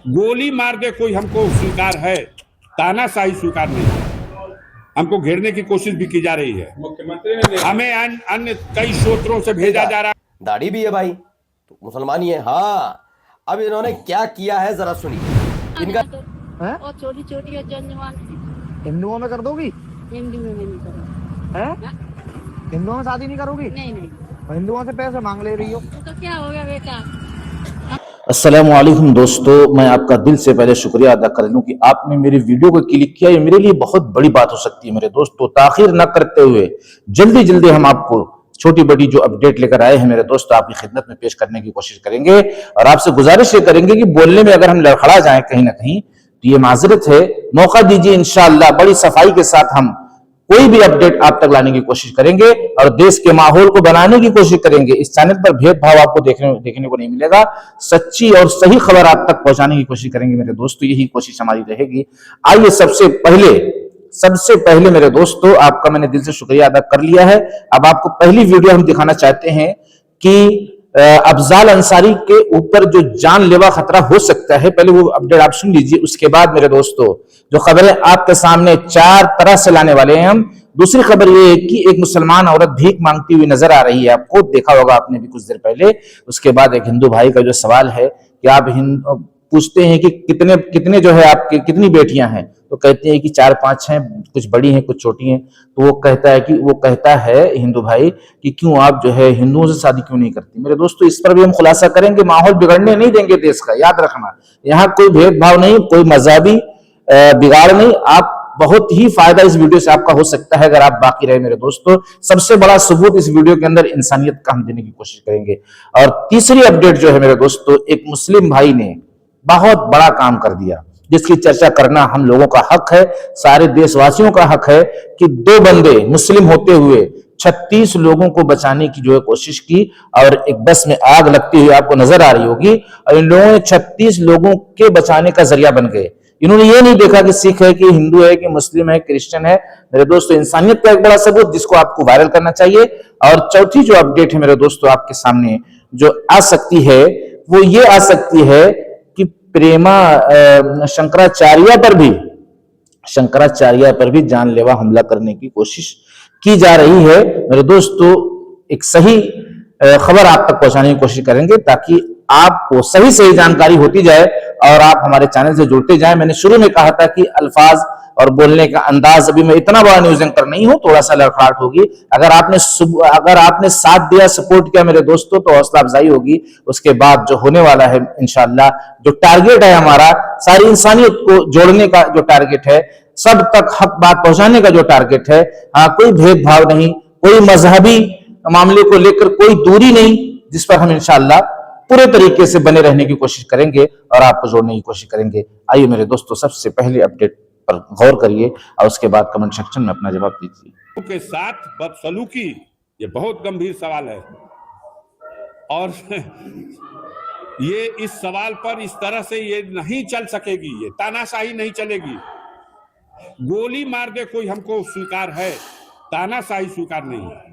गोली मार दे कोई हमको स्वीकार है, तानाशाही स्वीकार नहीं है। हमको घेरने की कोशिश भी की जा रही है। मुख्यमंत्री ने हमें अन्य कई स्रोतों से भेजा जा रहा है। दाढ़ी भी है भाई, तो मुसलमान ही है। हाँ, अब इन्होंने क्या किया है जरा सुनिए इनका। और छोटी छोटी हिंदुओं में कर दोगी? हिंदी में नहीं करूँगी। हिंदुओं में शादी नहीं करोगी? नहीं नहीं। हिंदुओं से पैसे मांग ले रही हो तो क्या हो गया बेटा। अस्सलामुअलैकुम दोस्तों, मैं आपका दिल से पहले शुक्रिया अदा कर लूं कि आपने मेरी वीडियो को क्लिक किया। ये मेरे लिए बहुत बड़ी बात हो सकती है मेरे दोस्तों। ताखिर न करते हुए जल्दी जल्दी हम आपको छोटी बड़ी जो अपडेट लेकर आए हैं मेरे दोस्त, आपकी खिदमत में पेश करने की कोशिश करेंगे। और आपसे गुजारिश ये करेंगे कि बोलने में अगर हम लड़खड़ा जाएं कहीं ना कहीं तो ये माजरत है, मौका दीजिए। इंशाअल्लाह बड़ी सफाई के साथ हम कोई भी अपडेट आप तक लाने की कोशिश करेंगे और देश के माहौल को बनाने की कोशिश करेंगे। इस चैनल पर भेदभाव आपको देखने को नहीं मिलेगा। सच्ची और सही खबर आप तक पहुंचाने की कोशिश करेंगे मेरे दोस्तों, यही कोशिश हमारी रहेगी। आइए सबसे पहले मेरे दोस्तों, आपका मैंने दिल से शुक्रिया अदा कर लिया है। अब आपको पहली वीडियो हम दिखाना चाहते हैं कि अफजाल अंसारी के ऊपर जो जानलेवा खतरा हो सकता है, पहले वो अपडेट आप सुन लीजिए। उसके बाद मेरे दोस्तों जो खबरें आपके सामने चार तरह से लाने वाले हैं हम। दूसरी खबर ये है कि एक मुसलमान औरत भीख मांगती हुई नजर आ रही है, आपको देखा होगा आपने भी कुछ देर पहले। उसके बाद एक हिंदू भाई का जो सवाल है कि आप पूछते हैं कि कितने जो है आपके कितनी बेटियां हैं, तो कहते हैं कि 4-5 हैं, कुछ बड़ी हैं कुछ छोटी हैं। तो वो कहता है हिंदू भाई कि क्यों आप जो है हिंदुओं से शादी क्यों नहीं करती। मेरे दोस्तों इस पर भी हम खुलासा करेंगे, माहौल बिगड़ने नहीं देंगे देश का, याद रखना। यहाँ कोई भेदभाव नहीं, कोई मजहबी बिगाड़ नहीं। आप बहुत ही फायदा इस वीडियो से आपका हो सकता है अगर आप बाकी रहे मेरे दोस्तों। सबसे बड़ा सबूत इस वीडियो के अंदर इंसानियत का हम देने की कोशिश करेंगे। और तीसरी अपडेट जो है मेरे दोस्तों, एक मुस्लिम भाई ने बहुत बड़ा काम कर दिया जिसकी चर्चा करना हम लोगों का हक है, सारे देशवासियों का हक है कि 2 बंदे मुस्लिम होते हुए 36 लोगों को बचाने की जो है कोशिश की और एक बस में आग लगती हुई आपको नजर आ रही होगी और इन लोगों ने 36 लोगों के बचाने का जरिया बन गए। इन्होंने ये नहीं देखा कि सिख है कि हिंदू है कि मुस्लिम है क्रिश्चियन है। मेरे दोस्तों इंसानियत का एक बड़ा सबूत जिसको आपको वायरल करना चाहिए। और चौथी जो अपडेट है मेरे दोस्तों आपके सामने जो आ सकती है वो ये आ सकती है कि प्रेमा शंकराचार्य पर भी जानलेवा हमला करने की कोशिश की जा रही है। मेरे दोस्तों एक सही खबर आप तक पहुंचाने की कोशिश करेंगे ताकि आपको सही जानकारी होती जाए और आप हमारे चैनल से जुड़ते जाएं। मैंने शुरू में कहा था कि अल्फाज और बोलने का अंदाज, अभी मैं इतना बड़ा न्यूज एंकर नहीं हूं, थोड़ा सा लड़खड़ाहट होगी। अगर आपने साथ दिया, सपोर्ट किया मेरे दोस्तों तो हौसला अफजाई होगी। उसके बाद जो होने वाला है इंशाअल्लाह, जो टारगेट है हमारा सारी इंसानियत को जोड़ने का जो टारगेट है, सब तक हक बात पहुंचाने का जो टारगेट है, कोई भेदभाव नहीं, कोई मजहबी मामले को लेकर कोई दूरी नहीं, जिस पर हम इंशाअल्लाह पूरे तरीके से बने रहने की कोशिश करेंगे और आपको जोड़ने की कोशिश करेंगे। आइए मेरे दोस्तों सबसे पहले अपडेट पर गौर करिए और उसके बाद कमेंट सेक्शन में अपना जवाब दीजिए। के साथ बदसलूकी ये बहुत गंभीर सवाल है और ये इस सवाल पर इस तरह से ये नहीं चल सकेगी, ये तानाशाही नहीं चलेगी। गोली मार दे कोई हमको स्वीकार है, तानाशाही स्वीकार नहीं है।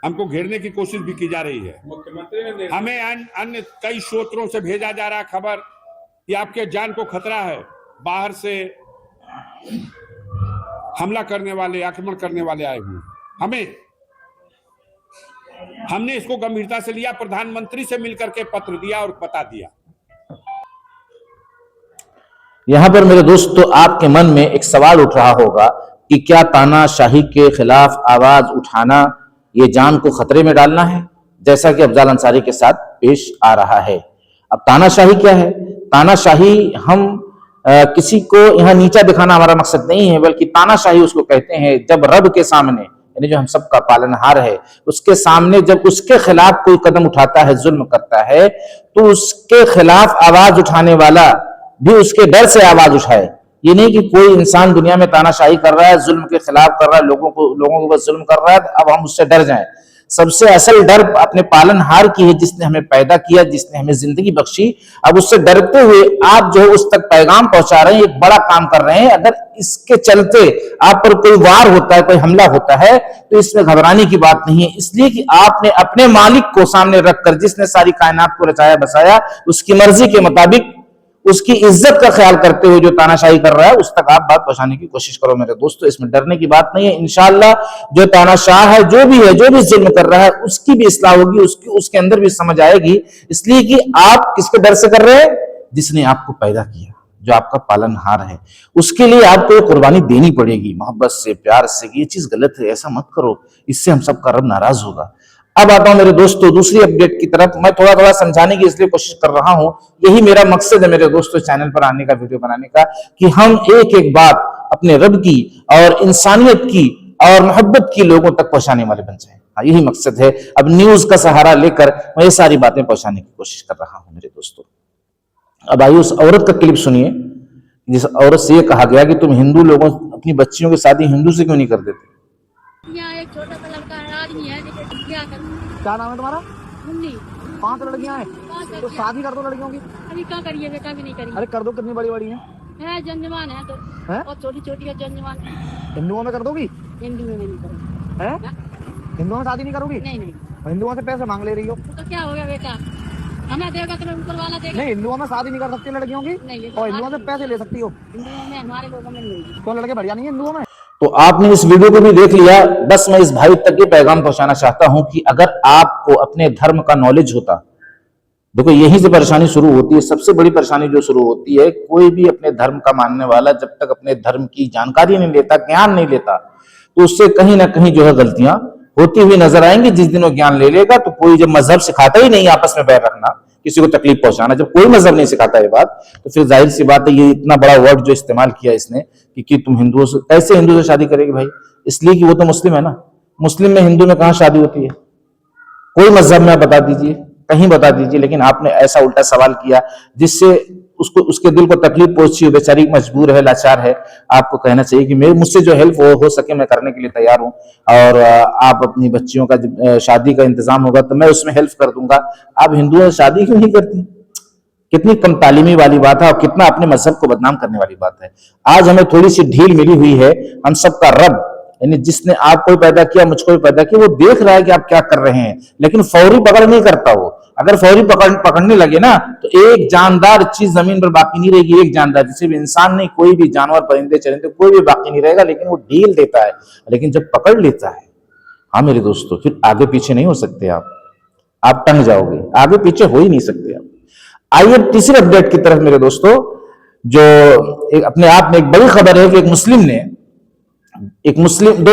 हमको घेरने की कोशिश भी की जा रही है। मुख्यमंत्री ने हमें अन्य कई स्रोतों से भेजा जा रहा खबर कि आपके जान को खतरा है, बाहर से हमला करने वाले, आक्रमण करने वाले आए हुए। हमने इसको गंभीरता से लिया, प्रधानमंत्री से मिलकर के पत्र दिया और बता दिया। यहां पर मेरे दोस्तों आपके मन में एक सवाल उठ रहा होगा कि क्या तानाशाही के खिलाफ आवाज उठाना ये जान को खतरे में डालना है, जैसा कि अफजाल अंसारी के साथ पेश आ रहा है। अब तानाशाही क्या है? तानाशाही हम किसी को यहाँ नीचा दिखाना हमारा मकसद नहीं है, बल्कि तानाशाही उसको कहते हैं जब रब के सामने, यानी जो हम सबका पालनहार है, उसके सामने जब उसके खिलाफ कोई कदम उठाता है, जुल्म करता है, तो उसके खिलाफ आवाज उठाने वाला भी उसके डर से आवाज उठाए। ये नहीं कि कोई इंसान दुनिया में तानाशाही कर रहा है, जुल्म के खिलाफ कर रहा है, लोगों के ऊपर जुल्म कर रहा है, अब हम उससे डर जाएं। सबसे असल डर अपने पालनहार की है, जिसने हमें पैदा किया, जिसने हमें जिंदगी बख्शी। अब उससे डरते हुए आप जो उस तक पैगाम पहुंचा रहे हैं, एक बड़ा काम कर रहे हैं। अगर इसके चलते आप पर कोई वार होता है, कोई हमला होता है, तो इसमें घबराने की बात नहीं है, इसलिए कि आपने अपने मालिक को सामने रखकर, जिसने सारी कायनात को रचाया बसाया, उसकी मर्जी के मुताबिक उसकी इज्जत का ख्याल करते हुए जो तानाशाही कर रहा है उस तक आप बात पहुंचाने की कोशिश करो मेरे दोस्तों। इसमें डरने की बात नहीं है। इंशाअल्लाह जो तानाशाह है, जो भी जुल्म कर रहा है, उसकी भी इस्लाह होगी, उसके अंदर भी समझ आएगी। इसलिए कि आप किसके डर से कर रहे हैं? जिसने आपको पैदा किया, जो आपका पालनहार है, उसके लिए आपको ये कुर्बानी देनी पड़ेगी, मोहब्बत से, प्यार से। ये चीज गलत है, ऐसा मत करो, इससे हम सबका रब नाराज होगा। अब आता हूं मेरे दोस्तों दूसरी अपडेट की तरफ। मैं थोड़ा थोड़ा समझाने की इसलिए कोशिश कर रहा हूं, यही मेरा मकसद है मेरे दोस्तों चैनल पर आने का, वीडियो बनाने का, कि हम एक एक बात अपने रब की और इंसानियत की और मोहब्बत की लोगों तक पहुंचाने वाले बन जाए। यही मकसद है। अब न्यूज का सहारा लेकर मैं ये सारी बातें पहुंचाने की कोशिश कर रहा हूं मेरे दोस्तों। अब आइए उस औरत का क्लिप सुनिए, जिस औरत से ये कहा गया कि तुम हिंदू लोगों अपनी बच्चियों की शादी हिंदू से क्यों नहीं कर देते। यहाँ एक छोटा सा लड़का है, आदमी है, लेकिन क्या करूँ? क्या नाम है तुम्हारा? मुन्नी। 5 लड़कियां हैं, 5 तो लड़कियां। शादी कर दो लड़कियों की। अभी क्या करिए, बेटा भी नहीं करिए। अरे कर दो, कितनी बड़ी बड़ी है? है जन्जमान है तो हैं? और छोटी छोटी है जन्जमान। हिंदुओं में कर दोगी? हिंदू में नहीं करूँ। हैं? हाँ? हिंदुओं में शादी नहीं करोगी? नहीं नहीं, हिंदुओं से पैसे मांग ले रही हो? तो क्या हो गया बेटा? हमें देगा तो ऊपर वाला देगा। नहीं, हिंदुओं में शादी नहीं कर सकती लड़कियों की, नहीं, और हिंदुओं से पैसे ले सकती हो। हिंदुओं में हमारे लोगों में नहीं। तो लड़के बढ़िया नहीं है हिंदुओं में? तो आपने इस वीडियो को भी देख लिया। बस मैं इस भाई तक ये पैगाम पहुंचाना चाहता हूं कि अगर आपको अपने धर्म का नॉलेज होता, देखो यहीं से परेशानी शुरू होती है। सबसे बड़ी परेशानी जो शुरू होती है, कोई भी अपने धर्म का मानने वाला जब तक अपने धर्म की जानकारी नहीं लेता, ज्ञान नहीं लेता, तो उससे कहीं ना कहीं जो है गलतियां होती हुई नजर आएंगी। जिस दिन वो ज्ञान ले लेगा, तो कोई जब मजहब सिखाता ही नहीं आपस में बैर रखना, किसी को तकलीफ पहुंचाना, जब कोई मजहब नहीं सिखाता ये बात, तो फिर जाहिर सी बात है ये इतना बड़ा वर्ड जो इस्तेमाल किया इसने कि तुम हिंदुओं से, कैसे हिंदू से शादी करेगी भाई? इसलिए कि वो तो मुस्लिम है ना। मुस्लिम में हिंदू में कहां शादी होती है? कोई मजहब में बता दीजिए, कहीं बता दीजिए। लेकिन आपने ऐसा उल्टा सवाल किया जिससे उसको, उसके दिल को तकलीफ पहुंची हो, बेचारी मजबूर है, लाचार है। आपको कहना चाहिए कि मेरे मुझसे जो हेल्प हो सके मैं करने के लिए तैयार हूं, और आप अपनी बच्चियों का शादी का इंतजाम होगा तो मैं उसमें हेल्प कर दूंगा। आप हिंदुओं से शादी क्यों नहीं करती? कितनी कम तालीमी वाली बात है और कितना अपने मजहब को बदनाम करने वाली बात है। आज हमें थोड़ी सी ढील मिली हुई है। हम सबका रब, यानी जिसने आपको भी पैदा किया, मुझको भी पैदा किया, वो देख रहा है कि आप क्या कर रहे हैं, लेकिन फौरी पकड़ नहीं करता वो। अगर फौरी पकड़ने लगे ना, तो एक जानदार चीज जमीन पर बाकी नहीं रहेगी। एक जानदार, जैसे भी इंसान नहीं, कोई भी जानवर, परिंदे चरिंदे, कोई भी बाकी नहीं रहेगा। लेकिन वो ढील देता है, लेकिन जब पकड़ लेता है, हाँ मेरे दोस्तों, फिर आगे पीछे नहीं हो सकते आप टंग जाओगे, आगे पीछे हो ही नहीं सकते आप। आइए तीसरे अपडेट की तरफ मेरे दोस्तों, जो एक अपने आप में एक बड़ी खबर है कि दो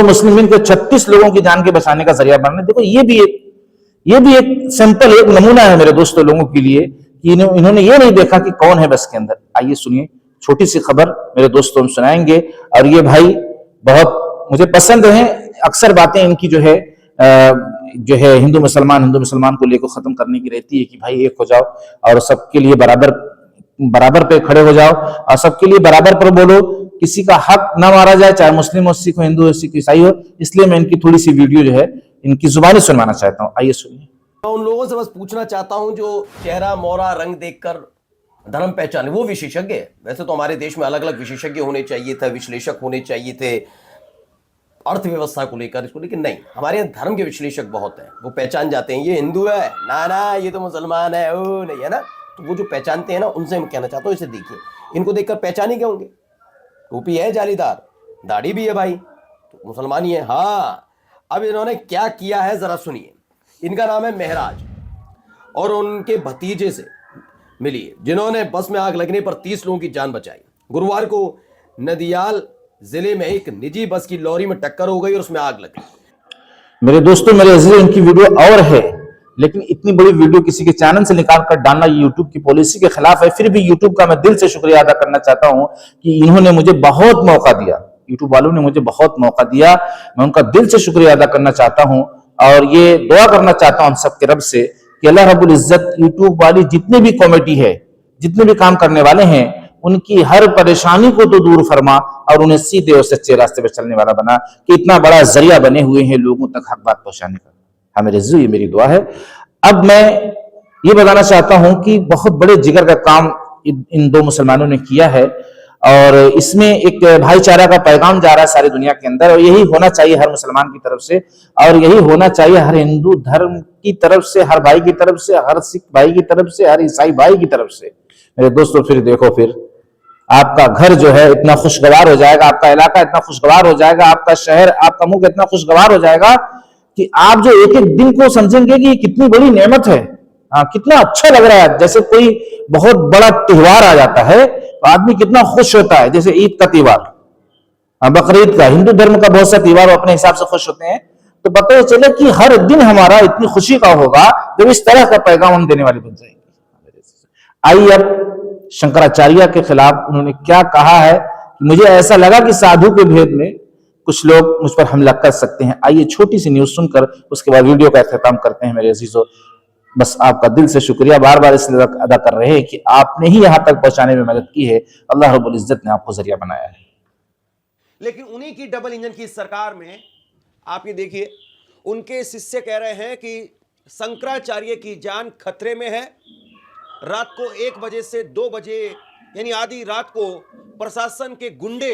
मुस्लिम मिलकर 36 लोगों की जान के बचाने का जरिया बनने। देखो ये भी एक सिंपल, एक नमूना है मेरे दोस्तों लोगों के लिए कि इन्होंने ये नहीं देखा कि कौन है बस के अंदर। आइए सुनिए, छोटी सी खबर मेरे दोस्तों हम सुनाएंगे। और ये भाई बहुत मुझे पसंद है। अक्सर बातें इनकी जो है हिंदू मुसलमान को लेकर खत्म करने की रहती है कि भाई एक हो जाओ और सबके लिए बराबर पे खड़े हो जाओ और सबके लिए बराबर पर बोलो, किसी का हक ना मारा जाए, चाहे मुस्लिम हो, सिख हो, हिंदू हो, सिख ईसाई हो। इसलिए मैं इनकी थोड़ी सी वीडियो जो है इनकी जुबानी सुनवाना चाहता हूं। आइए सुनिए। मैं उन लोगों से बस पूछना चाहता हूं जो चेहरा मोहरा रंग देखकर धर्म पहचाने, वो विशेषज्ञ है। वैसे तो हमारे देश में अलग अलग विशेषज्ञ होने चाहिए थे, विश्लेषक होने चाहिए थे अर्थव्यवस्था को लेकर इसको, लेकिन नहीं, हमारे यहाँ धर्म के विश्लेषक बहुत हैं। वो पहचान जाते हैं ये हिंदू है ना, ये तो मुसलमान है, ओ नहीं है ना। तो वो जो पहचानते हैं ना, उनसे मैं कहना चाहता हूँ, इसे देखिए, इनको देखकर पहचाने क्या होंगे? टोपी है जालीदार, दाढ़ी भी है भाई, तो मुसलमान ही है। हाँ, अब इन्होंने क्या किया है जरा सुनिए। इनका नाम है महराज और उनके भतीजे से मिलिए जिन्होंने बस में आग लगने पर 30 लोगों की जान बचाई। गुरुवार को नदियाल जिले में एक निजी बस की लॉरी में टक्कर हो गई और उसमें आग लग गई। मेरे दोस्तों, मेरे अजीज, इनकी वीडियो और है, लेकिन इतनी बड़ी वीडियो किसी के चैनल से निकाल कर डालना ये यूट्यूब की पॉलिसी के खिलाफ है। फिर भी यूट्यूब का मैं दिल से शुक्रिया अदा करना चाहता हूं कि इन्होंने मुझे बहुत मौका दिया, यूट्यूब वालों ने मुझे बहुत मौका दिया। मैं उनका दिल से शुक्रिया अदा करना चाहता हूं और ये दुआ करना चाहता हूं हम सबके रब से कि अल्लाह रब्बुल इज्जत यूट्यूब वाली जितने भी कमेटी है, जितने भी काम करने वाले हैं, उनकी हर परेशानी को तो दूर फरमा और उन्हें सीधे और सच्चे रास्ते पर चलने वाला बना कि इतना बड़ा जरिया बने हुए हैं लोगों तक हक बात पहुंचाने का। हाँ मेरे अज़ीज़, ये मेरी दुआ है। अब मैं ये बताना चाहता हूं कि बहुत बड़े जिगर का काम इन दो मुसलमानों ने किया है और इसमें एक भाईचारा का पैगाम जा रहा है सारी दुनिया के अंदर, और यही होना चाहिए हर मुसलमान की तरफ से, और यही होना चाहिए हर हिंदू धर्म की तरफ से, हर भाई की तरफ से, हर सिख भाई की तरफ से, हर ईसाई भाई की तरफ से। मेरे दोस्तों फिर देखो, फिर आपका घर जो है इतना खुशगवार हो जाएगा, आपका इलाका इतना खुशगवार हो जाएगा, आपका शहर, आपका मुल्क इतना खुशगवार हो जाएगा कि आप जो एक एक दिन को समझेंगे कि कितनी बड़ी नेमत है। हाँ, कितना अच्छा लग रहा है, जैसे कोई बहुत बड़ा त्योहार आ जाता है तो आदमी कितना खुश होता है, जैसे ईद का त्योहार, बकरीद का, हिंदू धर्म का बहुत सा त्योहार अपने हिसाब से खुश होते हैं। तो पता चले कि हर दिन हमारा इतनी खुशी का होगा जब इस तरह का पैगाम हम देने वाले बन जाएंगे। आइए अब शंकराचार्य के खिलाफ उन्होंने क्या कहा है, मुझे ऐसा लगा कि साधु के भेद में कुछ लोग मुझ पर हमला कर सकते हैं। आइए छोटी सी न्यूज सुनकर उसके बाद वीडियो का अख्ताम करते हैं। मेरे अजीजों, बस आपका दिल से शुक्रिया बार बार इसलिए अदा कर रहे हैं कि आपने ही यहां तक पहुंचाने में मदद की है। अल्लाह रब्बुल इज्जत ने आपको जरिया बनाया है। लेकिन उन्हीं की डबल इंजन की सरकार में आप ये देखिए, उनके शिष्य कह रहे हैं कि शंकराचार्य की जान खतरे में है। रात को 1 बजे से 2 बजे यानी आधी रात को प्रशासन के गुंडे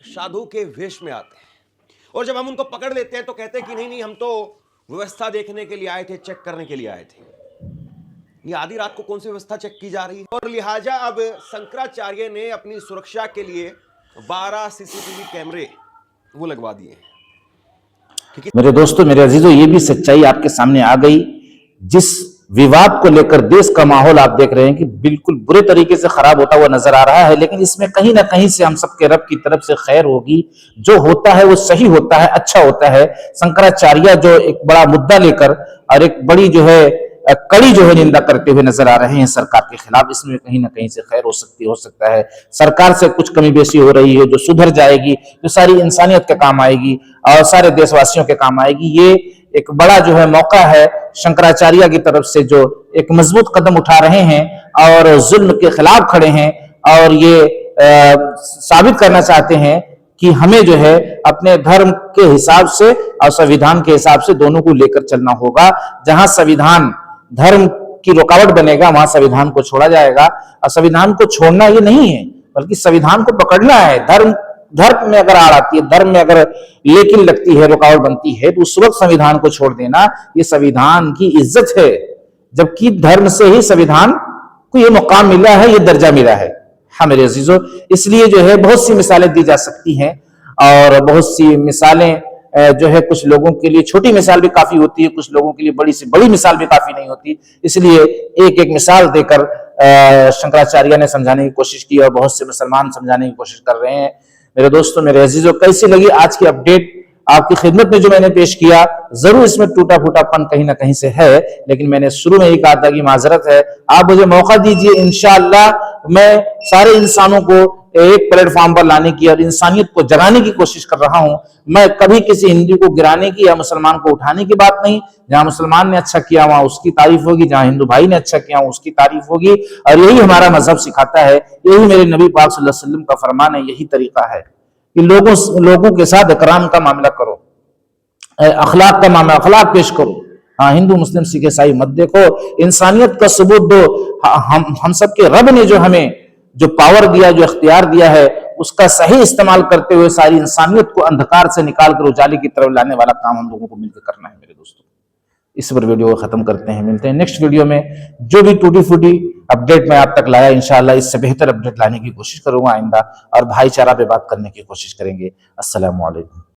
साधु के वेश में आते हैं और जब हम उनको पकड़ लेते हैं तो कहते हैं कि नहीं नहीं, हम तो व्यवस्था देखने के लिए आए थे, चेक करने के लिए आए थे। ये आधी रात को कौन सी व्यवस्था चेक की जा रही है? और लिहाजा अब शंकराचार्य ने अपनी सुरक्षा के लिए 12 सीसीटीवी कैमरे वो लगवा दिए हैं। मेरे दोस्तों, मेरे अजीजों, ये भी सच्चाई आपके सामने आ गई। जिस विवाद को लेकर देश का माहौल आप देख रहे हैं कि बिल्कुल बुरे तरीके से खराब होता हुआ नजर आ रहा है, लेकिन इसमें कहीं ना कहीं से हम सबके रब की तरफ से खैर होगी। जो होता है वो सही होता है, अच्छा होता है। शंकराचार्य जो एक बड़ा मुद्दा लेकर और एक बड़ी जो है कड़ी जो है निंदा करते हुए नजर आ रहे हैं सरकार के खिलाफ, इसमें कहीं ना कहीं से खैर हो सकता है। सरकार से कुछ कमी बेशी हो रही है जो सुधर जाएगी, जो सारी इंसानियत के काम आएगी और सारे देशवासियों के काम आएगी। ये एक बड़ा जो है मौका है शंकराचार्य की तरफ से, जो एक मजबूत कदम उठा रहे हैं और जुल्म के खिलाफ खड़े हैं और ये साबित करना चाहते हैं कि हमें जो है अपने धर्म के हिसाब से और संविधान के हिसाब से दोनों को लेकर चलना होगा। जहां संविधान धर्म की रुकावट बनेगा वहां संविधान को छोड़ा जाएगा। और संविधान को छोड़ना ये नहीं है, बल्कि संविधान को पकड़ना है। धर्म में अगर आड़ आती है, धर्म में अगर लेकिन लगती है, रुकावट बनती है, तो उस वक्त संविधान को छोड़ देना ये संविधान की इज्जत है, जबकि धर्म से ही संविधान को ये मुकाम मिला है, ये दर्जा मिला है। हाँ मेरे अजीजों, इसलिए जो है बहुत सी मिसालें दी जा सकती हैं और बहुत सी मिसालें जो है कुछ लोगों के लिए छोटी मिसाल भी काफी होती है, कुछ लोगों के लिए बड़ी से बड़ी मिसाल भी काफी नहीं होती। इसलिए एक एक मिसाल देकर शंकराचार्य ने समझाने की कोशिश की और बहुत से मुसलमान समझाने की कोशिश कर रहे हैं। मेरे दोस्तों, मेरे अजीजों, कैसी लगी आज की अपडेट? आपकी खिदमत में जो मैंने पेश किया, जरूर इसमें टूटा फूटापन कहीं ना कहीं से है, लेकिन मैंने शुरू में ही कहा था कि माजरत है। आप मुझे मौका दीजिए, इंशाअल्लाह मैं सारे इंसानों को एक प्लेटफॉर्म पर लाने की और इंसानियत को जगाने की कोशिश कर रहा हूं। मैं कभी किसी हिंदू को गिराने की या मुसलमान को उठाने की बात नहीं। जहां मुसलमान ने अच्छा किया वहां उसकी तारीफ होगी, जहां हिंदू भाई ने अच्छा किया वहां उसकी तारीफ होगी, और यही हमारा मजहब सिखाता है, यही मेरे नबी पाक सल्लल्लाहु अलैहि वसल्लम का फरमान है, यही तरीका है कि लोगों के साथ इकराम का मामला करो, अखलाक का मामला, अखलाक पेश करो। हाँ, हिंदू मुस्लिम सिख ईसाई मत देखो, इंसानियत का सबूत दो। हम सबके रब ने जो हमें जो पावर दिया, जो इख्तियार दिया है, उसका सही इस्तेमाल करते हुए सारी इंसानियत को अंधकार से निकालकर उजाले की तरफ लाने वाला काम हम लोगों को मिलकर करना है। मेरे दोस्तों, इस पर वीडियो को खत्म करते हैं। मिलते हैं नेक्स्ट वीडियो में। जो भी टूटी फूटी अपडेट मैं आप तक लाया, इंशाअल्लाह इससे बेहतर अपडेट लाने की कोशिश करूंगा आइंदा, और भाईचारा पे बात करने की कोशिश करेंगे। अस्सलाम वालेकुम।